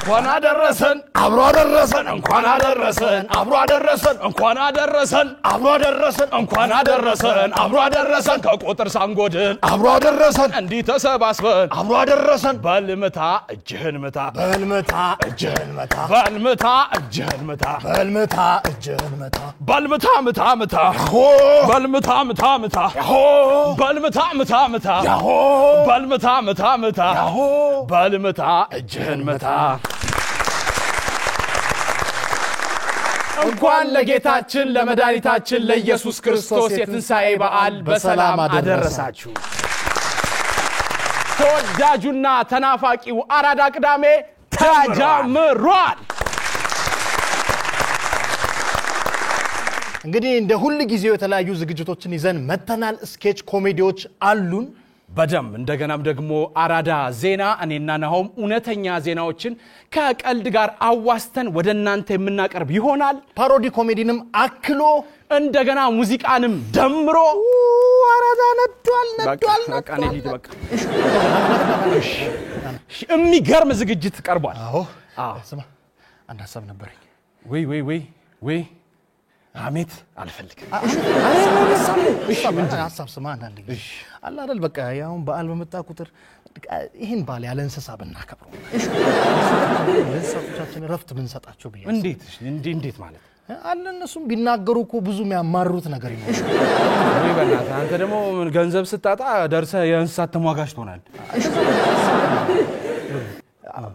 እንኳን አደረሰን አብሮ አደረሰን እንኳን አደረሰን አብሮ አደረሰን እንኳን አደረሰን አብሮ አደረሰን እንኳን አደረሰን አብሮ አደረሰን ከቁጥር ሳንጎድን አብሮ አደረሰን እንዲህ ተሰባስበን አብሮ አደረሰን በልምታ እጅህን ምታ በልምታ እጅህን ምታ በልምታ እጅህን ምታ በልምታ እጅህን ምታ በልምታ ምታ ምታ ሆ በልምታ ምታ ምታ ሆ በልምታ ምታ ምታ ሆ በልምታ ምታ ምታ ሆ በልምታ እጅህን ምታ እንኳን ለጌታችን ለመድኃኒታችን ለኢየሱስ ክርስቶስ የትንሣኤ በዓል በሰላም አደረሳችሁ ተወዳጁና ተናፋቂው አራዳ ቅዳሜ ተጀምሯል እንግዲህ እንደ ሁሉ ጊዜው የተለያዩ ዝግጅቶችን ይዘን መተናል ስኬች ኮሜዲዎች አሉን በደም እንደገናም ደግሞ አራዳ ዜና እኔና ናሆም ኡነተኛ ዜናዎችን ከቀልድ ጋር አዋስተን ወደናንተ የምናቀርብ ይሆናል ፓሮዲ ኮሜዲንም አክሎ እንደገና ሙዚቃንም ደምሮ አራዳ ነዷል በቃ ነዲት በቃ እሺ የሚገርም ዝግጅት ቀርቧል አዎ ስማ አንድ ሐሳብ ነበርኝ ወይ አሜት አልፈልግም እሺ ምንድነው ሐሳብ ስማ አንድ ልጅ አላ አይደል በቃ ያው በዓል በመጣ ቁጥር ይሄን በዓል ያለ እንስሳ ብናከብረው እንስሳዎቻችን ረፍት ብንሰጣቸው ብዬ እንዴት ማለት አለ እነሱም ቢናገሩ እኮ ብዙ የሚያማሩት ነገር ይኖር ወይ በእናትህ አንተ ደግሞ ገንዘብ ስታጣ ደርሰህ የእንስሳት ተሟጋች ትሆናለህ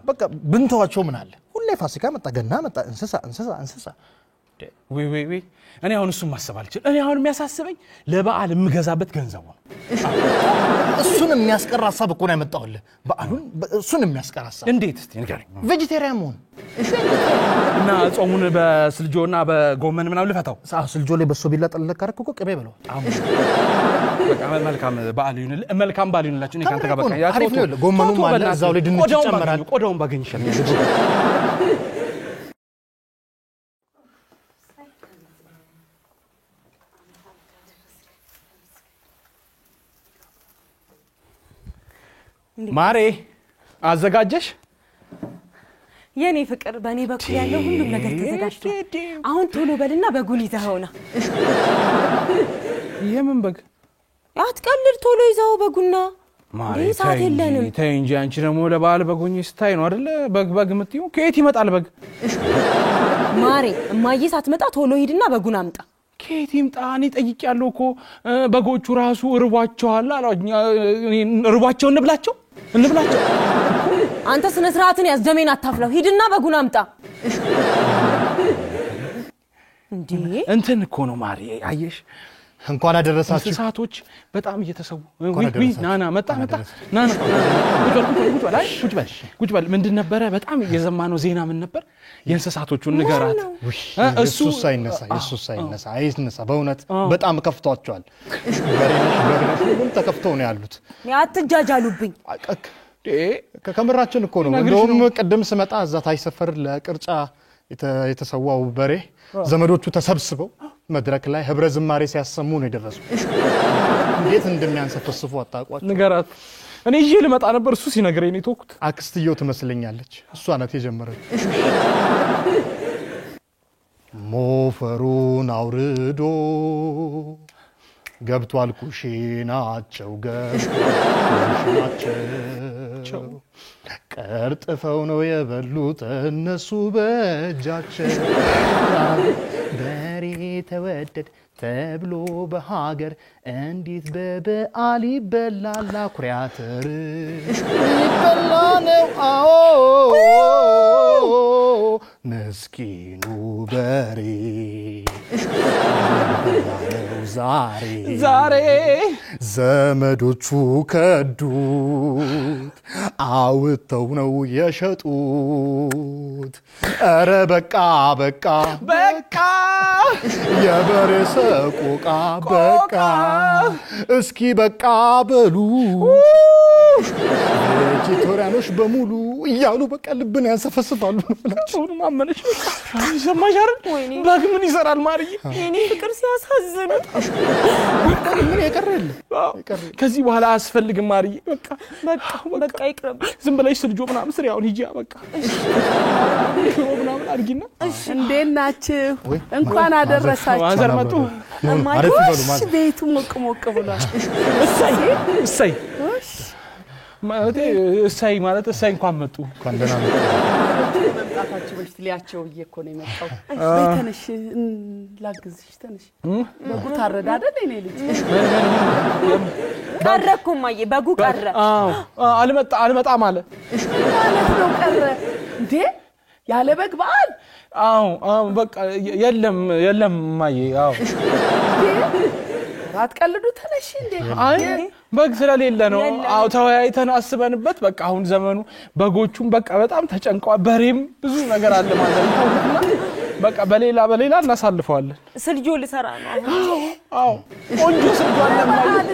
በቃ ብንተዋቸው ምን አለ ሁሌ ፋሲካ መጣ ገና መጣ እንስሳ ወይ እኔ አሁን እሱን ማሰብ አልችልም እኔ አሁን የሚያሳስበኝ ለበዓል የምገዛበት ገንዘብ ነው እሱን የሚያስቀር ሐሳብ እኮ ነው ያመጣውልህ በዓሉን እሱን የሚያስቀር ሐሳብ እንዴት እስቲ ንገረኝ ቬጂቴሪያን መሆን እና ጾሙን በስልጆና በጎመን ምናምን ልፈታው ስልጆ ላይ በሶ ቢላ ጠለቅ አረክ እኮ ቅቤ በለው በቃ መልካም በዓል ይሁን መልካም በዓል ይሁንላችሁ እኔ ካንተ ጋር በቃ ያው ጎመኑም አለ እዛው ላይ ድንች ጨምራል ቆዳውን ባገኝ ይችላል ማሬ አዘጋጀሽ የኔ ፍቅር በኔ በኩል ያለው ሁሉ ነገር ተዘጋጅቷል አሁን ቶሎ በልና በጉን ይዘውና የምን በግ አትቀልድ ቶሎ ይዘው በጉና ማሬ ሰዓት የለንም ተይ እንጂ አንቺ ደግሞ ለበዓል በጉኝ ስታይ ነው አይደለ በግ ምትዩ ከየት ይመጣል በግ ማሬ እማዬ ሳትመጣ ቶሎ ሂድና በጉን አምጣ ከየት ይምጣኒ ጠይቂያለሁ እኮ በጎቹ ራሱ እርቧቸዋል አላኝ እርቧቸው እንብላቸው አንተ ስነ ስርዓትን ያዝደሜን አታፍላው ሂድና በጉን አምጣ እንዴ እንትን እኮ ነው ማሪ አየሽ እንኳን አደረሳችሁ እንስሳቶች በጣም እየተሰው ናና መጣ ናና ቁጭ በል ምንድን ነበር በጣም የዘማነው ዜና ምን ነበር የእንስሳቶቹን ንገራት እሱ ሳይነሳ አይነሳ በእውነት በጣም ከፍቷቸዋል በሬነሽ ሁሉም ተከፍተው ነው ያሉት ያትጃጃሉብኝ ከከመራችን እኮ ነው እንደውም ቀደም ስመጣ እዛ ታይሰፈር ለቅርጫ የተሰዋው በሬ ዘመዶቹ ተሰብስበው መድረክ ላይ ህብረ ዝማሬ ሲያሰሙ ነው የደረሱ እንዴት እንደሚያንሰፈስፉ አጣቋቸው ንገራት እኔ ይሄ ልመጣ ነበር እሱ ሲነግረኝ ነው ተወኩት አክስትየው ትመስለኛለች እሷ ናት የጀመረች ሞፈሩን አውርዶ ገብቷል ኩሽናቸው ቀርጥፈው ነው የበሉት እነሱ በእጃቸው በሬ ተወደድ ተብሎ በሀገር እንዴት በበዓል ይበላል አኩሪያተር ይበላ ነው አዎ መስኪኑ በሬ ዛሬ ዘመዶቹ ከዱት አውጥተው ነው የሸጡት ኧረ በቃ የበሬ ሰቆቃ በቃ እስኪ በቃ በሉ ቬጀቴሪያኖች በሙሉ እያሉ በቃ ልብን ያንሰፈስፋሉ ሆኖ ማመነሽ ይሰማሽ አይደል በግ ምን ይሰራል ማርዬ የኔ ፍቅር ሲያሳዝኑ ምን የቀረል ከዚህ በኋላ አስፈልግም ማርዬ በቃ ይቅርብ ዝም ብለሽ ስልጆ ምናምን ስሪ አሁን ሂጂ በቃ ምናምን አድርጊና እንዴት ናችሁ እንኳን አደረሳችሁ ማዘር መጡ አረፍ ይበሉ እሺ ቤቱ ሞቅ ብሏል እሰይ ማለት እሰይ እንኳን መጡ እንኳን ደህና መጡ መምጣታችሁ በፊት ሊያቸው እኮ ነው የመጣው ተነሽ ላግዝሽ ተነሽ በጉ ታረዳ አይደል እኔ ልጅ ቀረኩ ማዬ በጉ ቀረ አልመጣ ማለት ነው ቀረ እንዴ ያለ በግ በዓል በቃ የለም ማዬ አትቀልዱ ተነሽ እንዴ አይ በግ ስለሌለ ነው ተወያይተን አስበንበት በቃ አሁን ዘመኑ በጎቹም በቃ በጣም ተጨንቀዋል በሬም ብዙ ነገር አለ ማለት ነው በቃ በሌላ እናሳልፈዋለን ስልጆ ልሰራ ነው ቆንጆ ስልጆ አለ ማለት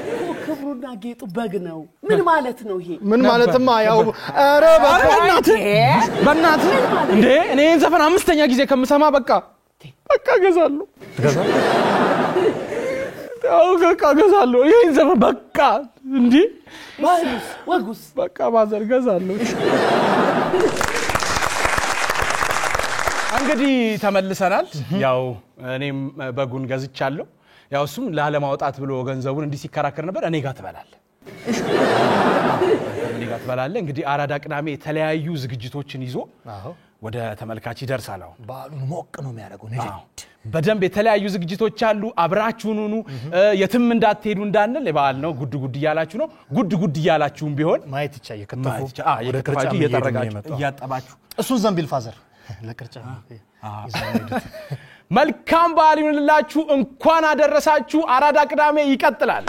ክብሩና ጌጡ በግ ነው ምን ማለት ነው ይሄ ምን ማለትማ ያው ኧረ በእናትህ እንዴ እኔ ዘፈን አምስተኛ ጊዜ ከምሰማ በቃ ገዛለሁ ገዛለሁ ይሄን ዘፈን በቃ እንዴ ወጉስ በቃ ማዘር ገዛለሁ እንግዲህ ተመልሰናል ያው እኔም በጉን ገዝቻለሁ ያው እሱም ላለማውጣት ብሎ ገንዘቡን እንዲህ ሲከራከር ነበር እኔ ጋር ትበላለህ እንግዲህ አራዳ ቅዳሜ የተለያዩ ዝግጅቶችን ይዞ ወደ ተመልካች ይደርሳል ባሉን ሞቅ ነው የሚያደርገው ነጂ በደንብ የተለያዩ ዝግጅቶች አሉ አብራችሁን ሁኑ የትም እንዳትሄዱ እንዳንል ለባል ነው ጉድ እያላችሁ ነው ጉድ እያላችሁም ቢሆን ማየት ይቻላል ከተፉ ወደ ቅርጫ እየተረጋጋችሁ እያጠባችሁ እሱን ዘንቢል ፋዘር ለቅርጫ መልካም በዓል ይሁንላችሁ እንኳን አደረሳችሁ አራዳ ቅዳሜ ይቀጥላል